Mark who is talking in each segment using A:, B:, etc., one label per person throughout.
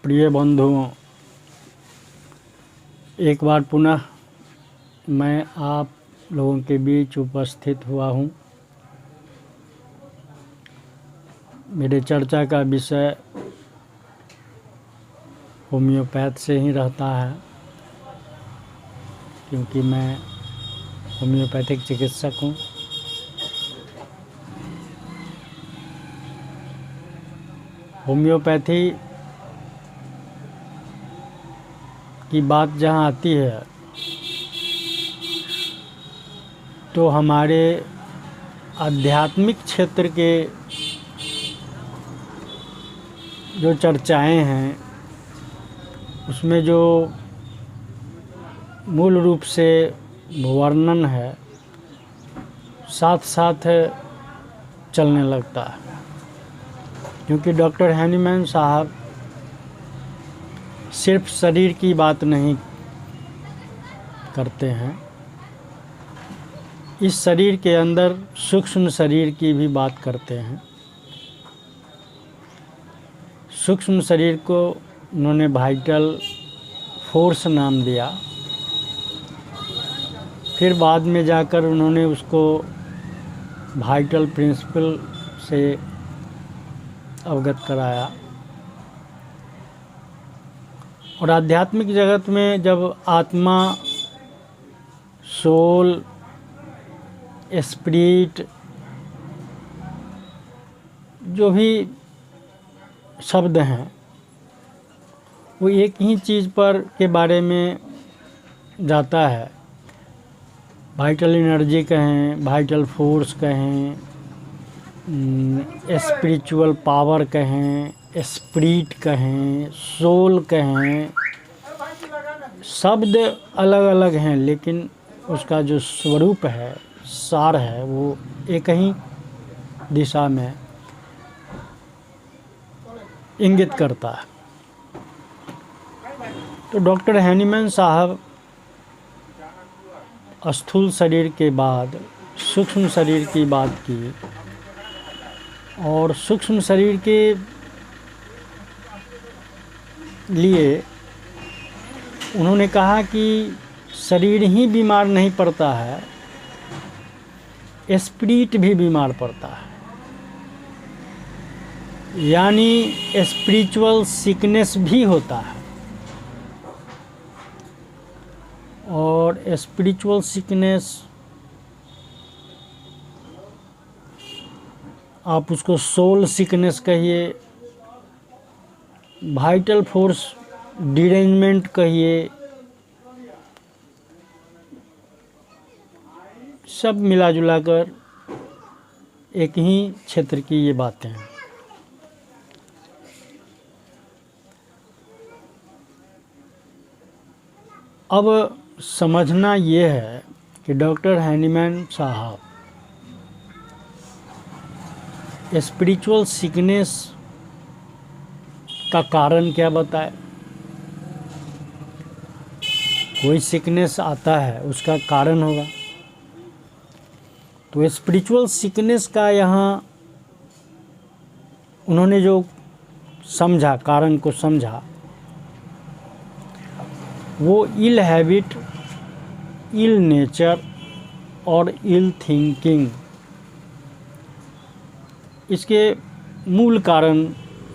A: प्रिय बंधुओं, एक बार पुनः मैं आप लोगों के बीच उपस्थित हुआ हूँ। मेरे चर्चा का विषय होम्योपैथ से ही रहता है, क्योंकि मैं होम्योपैथिक चिकित्सक हूँ। होम्योपैथी की बात जहाँ आती है तो हमारे आध्यात्मिक क्षेत्र के जो चर्चाएं हैं उसमें जो मूल रूप से वर्णन है साथ साथ चलने लगता है, क्योंकि डॉक्टर हैनीमैन साहब सिर्फ शरीर की बात नहीं करते हैं, इस शरीर के अंदर सूक्ष्म शरीर की भी बात करते हैं। सूक्ष्म शरीर को उन्होंने वाइटल फोर्स नाम दिया, फिर बाद में जाकर उन्होंने उसको वाइटल प्रिंसिपल से अवगत कराया। और आध्यात्मिक जगत में जब आत्मा, सोल, स्पिरिट, जो भी शब्द हैं वो एक ही चीज़ पर के बारे में जाता है। वाइटल एनर्जी कहें, वाइटल फोर्स कहें, स्पिरिचुअल पावर कहें, स्पिरिट कहें, सोल कहें, शब्द अलग अलग हैं, लेकिन उसका जो स्वरूप है, सार है, वो एक ही दिशा में इंगित करता है। तो डॉक्टर हैनीमैन साहब स्थूल शरीर के बाद सूक्ष्म शरीर की बात की, और सूक्ष्म शरीर के लिए उन्होंने कहा कि शरीर ही बीमार नहीं पड़ता है, स्पिरिट भी बीमार पड़ता है। यानी स्पिरिचुअल सिकनेस भी होता है, और स्पिरिचुअल सिकनेस आप उसको सोल सिकनेस कहिए, वाइटल फोर्स डिरेंजमेंट कहिए, सब मिला जुला कर एक ही क्षेत्र की ये बातें हैं। अब समझना ये है कि डॉक्टर हैनीमैन साहब स्पिरिचुअल सिकनेस का कारण क्या बताए। कोई सिकनेस आता है उसका कारण होगा, तो स्पिरिचुअल सिकनेस का यहाँ उन्होंने जो समझा, कारण को समझा, वो इल हैबिट, इल नेचर और इल थिंकिंग, इसके मूल कारण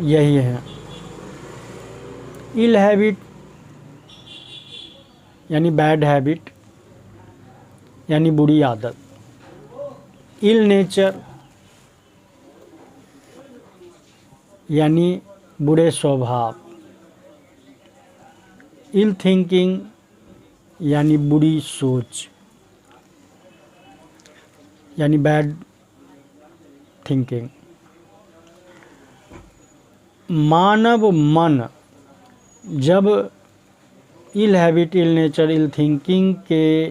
A: यही हैं। इल हैबिट यानी बैड हैबिट, यानी बुरी आदत। इल नेचर यानी बुरे स्वभाव। इल थिंकिंग यानी बुरी सोच, यानी बैड थिंकिंग। मानव मन जब इल हैबिट, इल नेचर, इल थिंकिंग के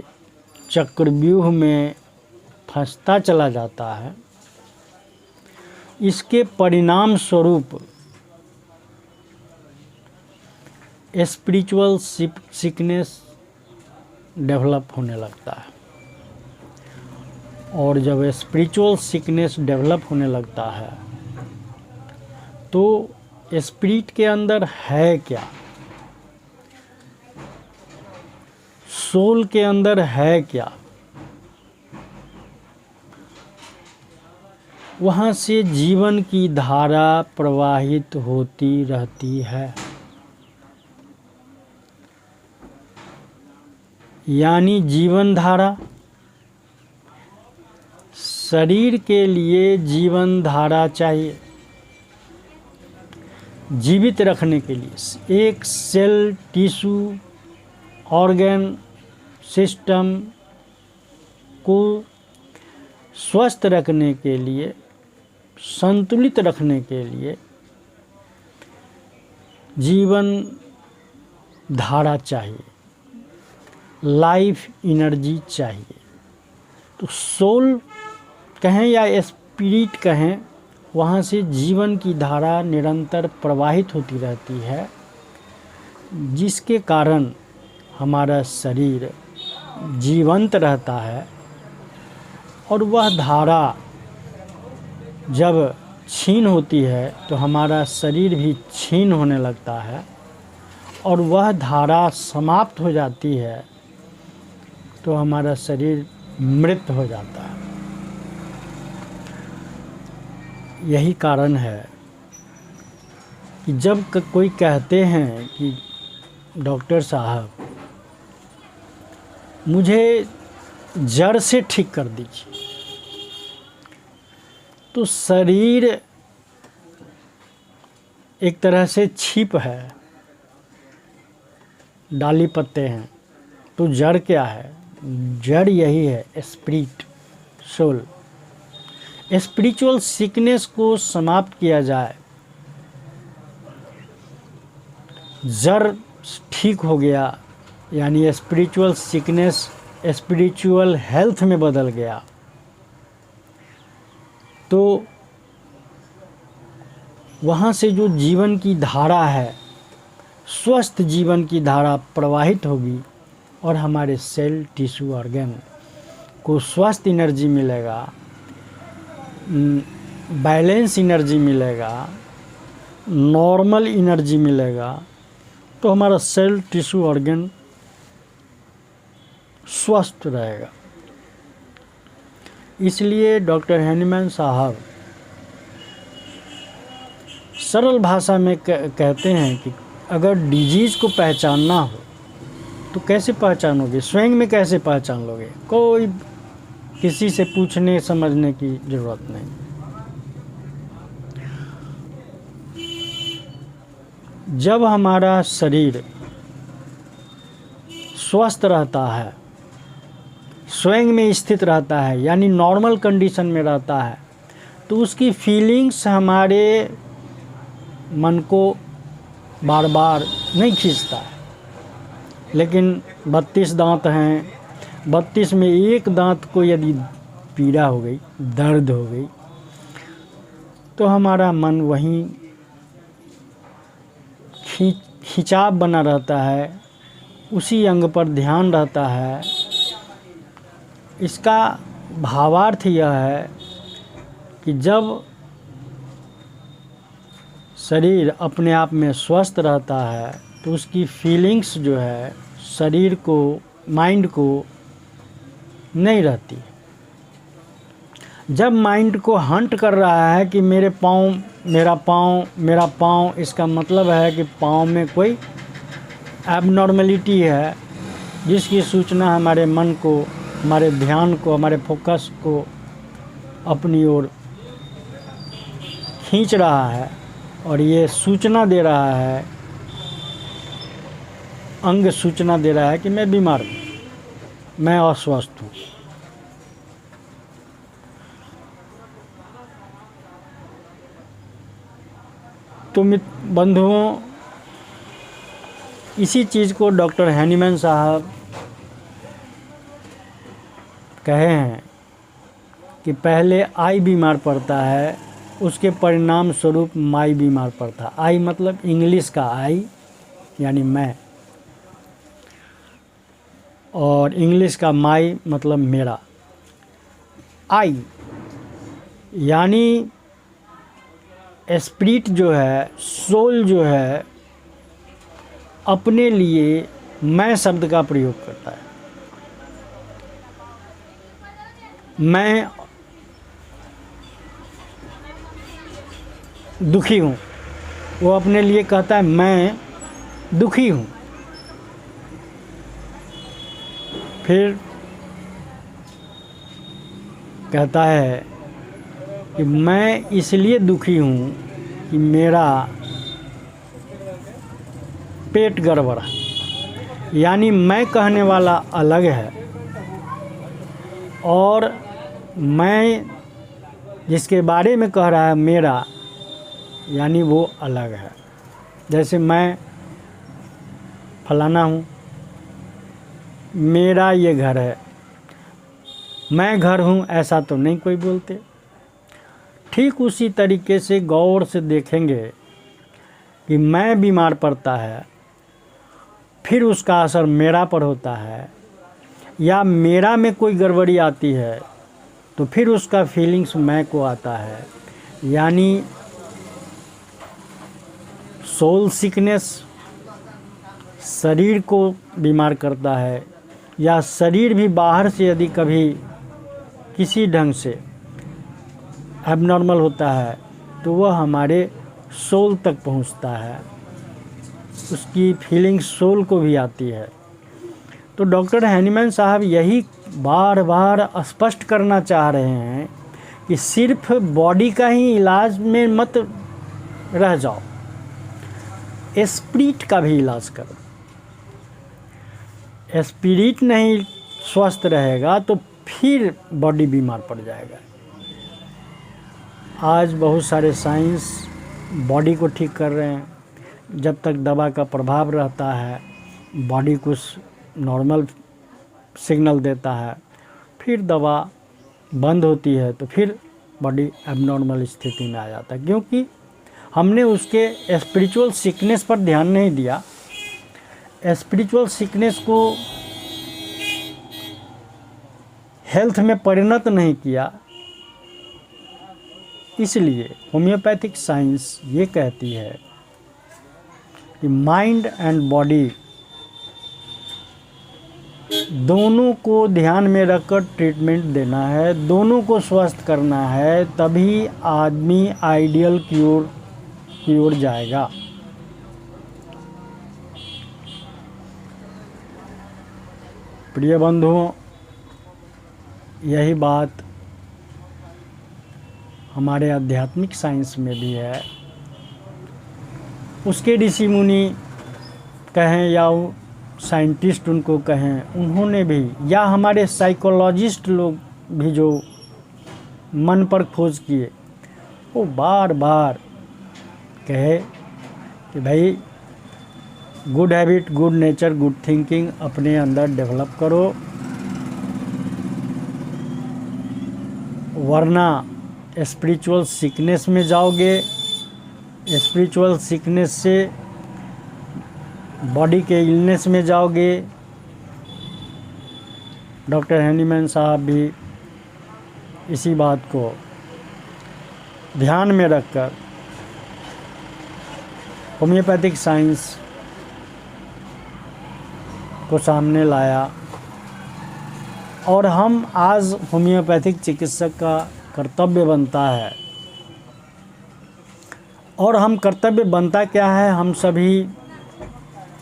A: चक्रव्यूह में फंसता चला जाता है, इसके परिणाम स्वरूप स्पिरिचुअल सिकनेस डेवलप होने लगता है। और जब स्पिरिचुअल सिकनेस डेवलप होने लगता है तो स्पिरिट के अंदर है क्या, सोल के अंदर है क्या, वहाँ से जीवन की धारा प्रवाहित होती रहती है। यानी जीवन धारा, शरीर के लिए जीवन धारा चाहिए जीवित रखने के लिए। एक सेल, टिश्यू, ऑर्गन सिस्टम को स्वस्थ रखने के लिए, संतुलित रखने के लिए जीवन धारा चाहिए, लाइफ एनर्जी चाहिए। तो सोल कहें या स्पिरिट कहें, वहाँ से जीवन की धारा निरंतर प्रवाहित होती रहती है, जिसके कारण हमारा शरीर जीवंत रहता है। और वह धारा जब क्षीण होती है तो हमारा शरीर भी क्षीण होने लगता है, और वह धारा समाप्त हो जाती है तो हमारा शरीर मृत हो जाता है। यही कारण है कि जब कोई कहते हैं कि डॉक्टर साहब मुझे जड़ से ठीक कर दीजिए, तो शरीर एक तरह से छिप है, डाली पत्ते हैं, तो जड़ क्या है? जड़ यही है, स्पिरिट, सोल। स्पिरिचुअल सिकनेस को समाप्त किया जाए, जड़ ठीक हो गया, यानी स्पिरिचुअल सिकनेस स्पिरिचुअल हेल्थ में बदल गया, तो वहाँ से जो जीवन की धारा है, स्वस्थ जीवन की धारा प्रवाहित होगी, और हमारे सेल, टिश्यू, ऑर्गन को स्वस्थ एनर्जी मिलेगा, बैलेंस एनर्जी मिलेगा, नॉर्मल एनर्जी मिलेगा, तो हमारा सेल, टिश्यू, ऑर्गन स्वस्थ रहेगा। इसलिए डॉक्टर हैनीमैन साहब सरल भाषा में कहते हैं कि अगर डिजीज़ को पहचानना हो तो कैसे पहचानोगे? स्वयं में कैसे पहचान लोगे? कोई किसी से पूछने समझने की ज़रूरत नहीं। जब हमारा शरीर स्वस्थ रहता है, स्वयं में स्थित रहता है, यानी नॉर्मल कंडीशन में रहता है, तो उसकी फीलिंग्स हमारे मन को बार बार नहीं खींचता है। लेकिन 32 दांत हैं, 32 में एक दांत को यदि पीड़ा हो गई, दर्द हो गई, तो हमारा मन वहीं खिंचाव बना रहता है, उसी अंग पर ध्यान रहता है। इसका भावार्थ यह है कि जब शरीर अपने आप में स्वस्थ रहता है तो उसकी फीलिंग्स जो है शरीर को, माइंड को नहीं रहती। जब माइंड को हंट कर रहा है कि मेरा पाँव, इसका मतलब है कि पाँव में कोई एबनॉर्मलिटी है, जिसकी सूचना हमारे मन को, हमारे ध्यान को, हमारे फोकस को अपनी ओर खींच रहा है, और ये सूचना दे रहा है, अंग सूचना दे रहा है कि मैं बीमार हूँ, मैं अस्वस्थ हूँ। तो बंधुओं, इसी चीज़ को डॉक्टर हैनीमैन साहब कहे हैं कि पहले आई बीमार पड़ता है, उसके परिणाम स्वरूप माई बीमार पड़ता। आई मतलब इंग्लिश का आई यानी मैं, और इंग्लिश का माई मतलब मेरा। आई यानी स्पिरिट जो है, सोल जो है, अपने लिए मैं शब्द का प्रयोग करता है। मैं दुखी हूँ, वो अपने लिए कहता है मैं दुखी हूँ। फिर कहता है कि मैं इसलिए दुखी हूँ कि मेरा पेट गड़बड़ है। यानी मैं कहने वाला अलग है और मैं जिसके बारे में कह रहा है मेरा, यानी वो अलग है। जैसे मैं फलाना हूँ, मेरा ये घर है, मैं घर हूँ, ऐसा तो नहीं कोई बोलते। ठीक उसी तरीके से गौर से देखेंगे कि मैं बीमार पड़ता है, फिर उसका असर मेरा पर होता है, या मेरा में कोई गड़बड़ी आती है तो फिर उसका फीलिंग्स मैं को आता है। यानी सोल सिकनेस शरीर को बीमार करता है, या शरीर भी बाहर से यदि कभी किसी ढंग से एबनॉर्मल होता है तो वह हमारे सोल तक पहुंचता है, उसकी फीलिंग सोल को भी आती है। तो डॉक्टर हैनीमैन साहब यही बार बार स्पष्ट करना चाह रहे हैं कि सिर्फ बॉडी का ही इलाज में मत रह जाओ, स्पिरिट का भी इलाज करो। स्पिरिट नहीं स्वस्थ रहेगा तो फिर बॉडी बीमार पड़ जाएगा। आज बहुत सारे साइंस बॉडी को ठीक कर रहे हैं, जब तक दवा का प्रभाव रहता है बॉडी कुछ नॉर्मल सिग्नल देता है, फिर दवा बंद होती है तो फिर बॉडी एबनॉर्मल स्थिति में आ जाता है, क्योंकि हमने उसके स्पिरिचुअल सिकनेस पर ध्यान नहीं दिया, स्पिरिचुअल सिकनेस को हेल्थ में परिणत नहीं किया। इसलिए होम्योपैथिक साइंस ये कहती है कि माइंड एंड बॉडी दोनों को ध्यान में रखकर ट्रीटमेंट देना है, दोनों को स्वस्थ करना है, तभी आदमी आइडियल क्यूर की ओर जाएगा। प्रिय बंधुओं, यही बात हमारे आध्यात्मिक साइंस में भी है। उसके ऋषि मुनि कहें या साइंटिस्ट उनको कहें, उन्होंने भी, या हमारे साइकोलॉजिस्ट लोग भी जो मन पर खोज किए, वो बार बार कहे कि भाई good habit, good nature, good thinking अपने अंदर डेवलप करो, वरना स्पिरिचुअल सिकनेस में जाओगे। स्पिरिचुअल सिकनेस से बॉडी के इलनेस में जाओगे। डॉक्टर हैनीमैन साहब भी इसी बात को ध्यान में रखकर होम्योपैथिक साइंस को सामने लाया, और हम आज होम्योपैथिक चिकित्सक का कर्तव्य बनता है, और हम कर्तव्य बनता क्या है, हम सभी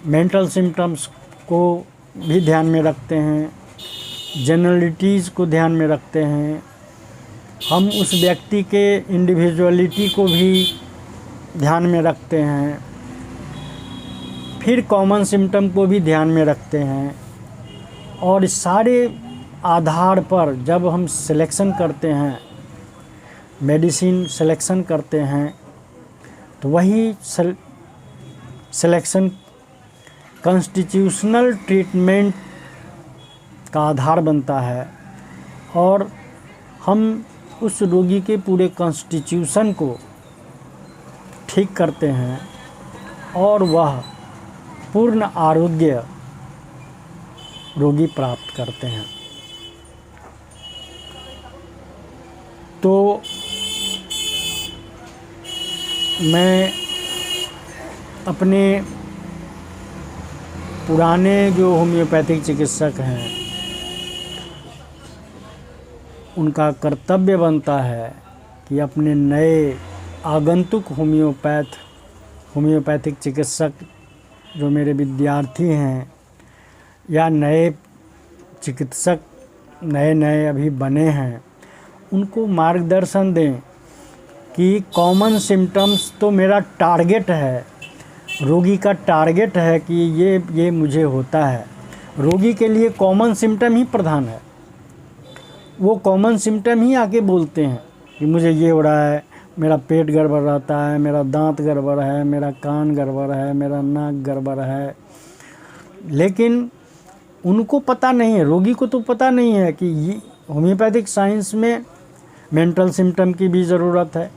A: मेंटल सिम्टम्स को भी ध्यान में रखते हैं, जनरलिटीज़ को ध्यान में रखते हैं, हम उस व्यक्ति के इंडिविजुअलिटी को भी ध्यान में रखते हैं, फिर कॉमन सिम्टम को भी ध्यान में रखते हैं, और इस सारे आधार पर जब हम सिलेक्शन करते हैं, मेडिसिन सिलेक्शन करते हैं, तो वही सिलेक्शन कॉन्स्टिट्यूशनल ट्रीटमेंट का आधार बनता है, और हम उस रोगी के पूरे कॉन्स्टिट्यूशन को ठीक करते हैं और वह पूर्ण आरोग्य रोगी प्राप्त करते हैं। तो मैं अपने पुराने जो होम्योपैथिक चिकित्सक हैं उनका कर्तव्य बनता है कि अपने नए आगंतुक होम्योपैथिक चिकित्सक जो मेरे विद्यार्थी हैं या नए चिकित्सक नए अभी बने हैं उनको मार्गदर्शन दें कि कॉमन सिम्टम्स तो मेरा टारगेट है, रोगी का टारगेट है कि ये मुझे होता है। रोगी के लिए कॉमन सिम्टम ही प्रधान है, वो कॉमन सिम्टम ही आके बोलते हैं कि मुझे ये हो रहा है, मेरा पेट गड़बड़ रहता है, मेरा दांत गड़बड़ है, मेरा कान गड़बड़ है, मेरा नाक गड़बड़ है। लेकिन उनको पता नहीं है, रोगी को तो पता नहीं है कि ये होम्योपैथिक साइंस में मेंटल सिम्टम की भी ज़रूरत है,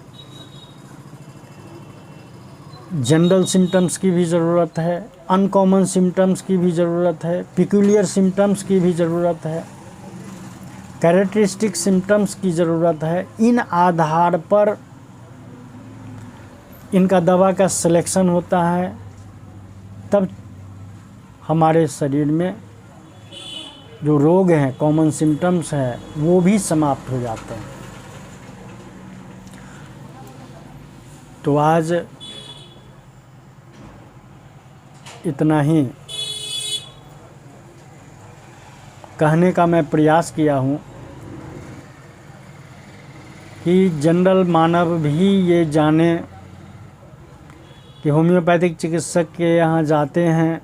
A: जनरल सिम्टम्स की भी ज़रूरत है, अनकॉमन सिम्टम्स की भी ज़रूरत है, पिक्यूलियर सिम्टम्स की भी ज़रूरत है, कैरेक्टरिस्टिक सिम्टम्स की ज़रूरत है। इन आधार पर इनका दवा का सिलेक्शन होता है, तब हमारे शरीर में जो रोग हैं, कॉमन सिम्टम्स हैं, वो भी समाप्त हो जाते हैं। तो आज इतना ही कहने का मैं प्रयास किया हूँ कि जनरल मानव भी ये जाने कि होम्योपैथिक चिकित्सक के यहाँ जाते हैं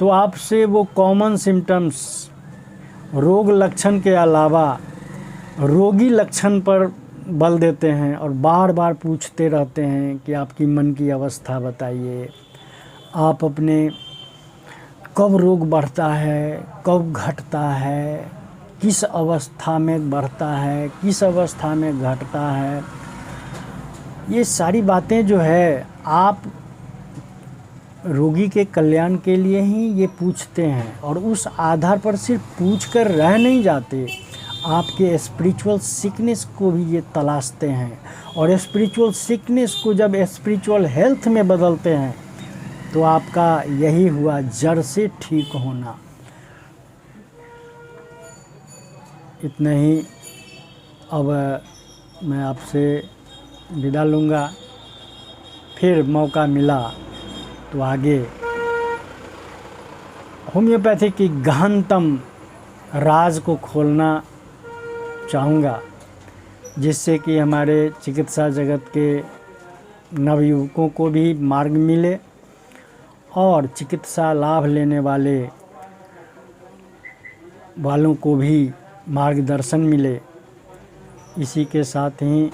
A: तो आपसे वो कॉमन सिम्टम्स, रोग लक्षण के अलावा रोगी लक्षण पर बल देते हैं और बार बार पूछते रहते हैं कि आपकी मन की अवस्था बताइए, आप अपने कब रोग बढ़ता है, कब घटता है, किस अवस्था में बढ़ता है, किस अवस्था में घटता है। ये सारी बातें जो है आप रोगी के कल्याण के लिए ही ये पूछते हैं और उस आधार पर सिर्फ पूछ कर रह नहीं जाते, आपके स्पिरिचुअल सिकनेस को भी ये तलाशते हैं और स्पिरिचुअल सिकनेस को जब स्पिरिचुअल हेल्थ में बदलते हैं तो आपका यही हुआ जड़ से ठीक होना। इतना ही, अब मैं आपसे विदा लूँगा। फिर मौका मिला तो आगे होम्योपैथी की गहनतम राज को खोलना चाहूँगा, जिससे कि हमारे चिकित्सा जगत के नवयुवकों को भी मार्ग मिले और चिकित्सा लाभ लेने वालों को भी मार्गदर्शन मिले। इसी के साथ ही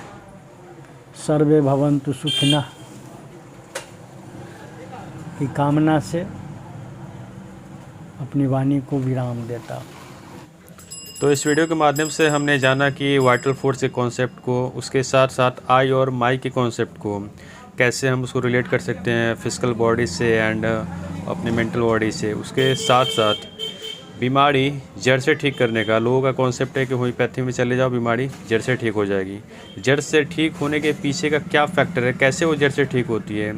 A: सर्वे भवन्तु सुखिनः की कामना से अपनी वाणी को विराम देता हूँ।
B: तो इस वीडियो के माध्यम से हमने जाना कि वाइटल फोर्स के कॉन्सेप्ट को, उसके साथ साथ आई और माई के कॉन्सेप्ट को कैसे हम उसको रिलेट कर सकते हैं फिजिकल बॉडी से एंड अपने मेंटल बॉडी से। उसके साथ साथ बीमारी जड़ से ठीक करने का लोगों का कॉन्सेप्ट है कि होम्योपैथी में चले जाओ, बीमारी जड़ से ठीक हो जाएगी। जड़ से ठीक होने के पीछे का क्या फैक्टर है, कैसे वो जड़ से ठीक होती है,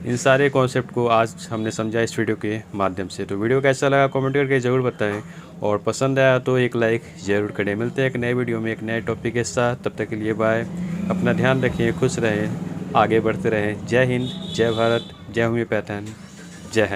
B: इन सारे कॉन्सेप्ट को आज हमने समझा इस वीडियो के माध्यम से। तो वीडियो कैसा लगा कमेंट करके ज़रूर बताएं और पसंद आया तो एक लाइक ज़रूर करें। मिलते हैं एक नए वीडियो में एक नए टॉपिक के साथ, तब तक के लिए बाय। अपना ध्यान रखिए, खुश रहें, आगे बढ़ते रहें। जय हिंद, जय भारत, जय होम्योपैथन, जय हिंद।